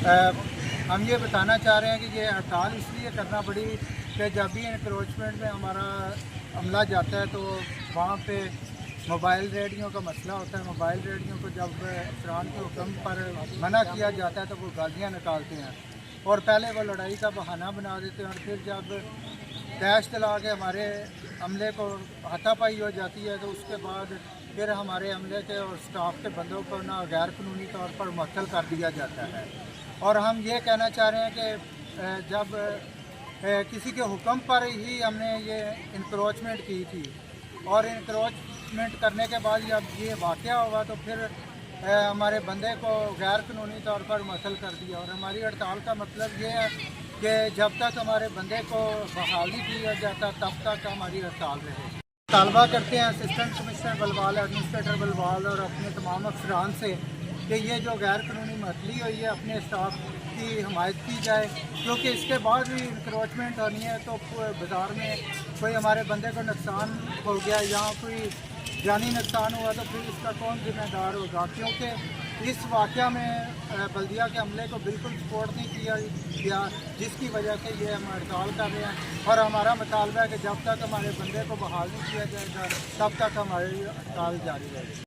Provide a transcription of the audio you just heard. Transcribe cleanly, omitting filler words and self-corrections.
हम ये बताना चाह रहे हैं कि ये हड़ताल इसलिए करना पड़ी कि जब भी इंक्रोचमेंट में हमारा अमला जाता है तो वहाँ पे मोबाइल रेडियो का मसला होता है। मोबाइल रेडियो को जब अफसरान के हुक्म पर मना किया जाता है तो वो गालियाँ निकालते हैं और पहले वो लड़ाई का बहाना बना देते हैं और फिर जब डैश चला के हमारे अमले को हाथापाई हो जाती है तो उसके बाद फिर हमारे अमले के और स्टाफ के बंदों को ना गैर कानूनी तौर पर मुअत्तल कर दिया जाता है। और हम ये कहना चाह रहे हैं कि जब किसी के हुक्म पर ही हमने ये इंक्रोचमेंट की थी और इंक्रोचमेंट करने के बाद जब ये वाक़या हुआ तो फिर हमारे बंदे को गैर कानूनी तौर पर मुअत्तल कर दिया। और हमारी हड़ताल का मतलब ये है कि जब तक हमारे बंदे को बहाल नहीं किया जाता तब तक हमारी हड़ताल रहेगी। तालबा करते हैं assistant commissioner Balwal, administrator Balwal और अपने तमाम अफसरान से कि ये जो गैर कानूनी मुअत्तली हुई है अपने स्टाफ की हिमायत की जाए, क्योंकि इसके बाद भी इंक्रोचमेंट होनी है तो बाज़ार में कोई हमारे बंदे को नुकसान हो गया या कोई जानी नुकसान हुआ तो फिर इसका कौन जिम्मेदार होगा। क्योंकि इस वाक़या में बल्दिया के अमले को बिल्कुल सपोर्ट नहीं किया गया, जिसकी वजह से ये हम हड़ताल कर रहे हैं। और हमारा मुतालबा है कि जब तक हमारे बंदे को बहाल नहीं किया जाएगा तब तक हमारी हड़ताल जारी रहेगी।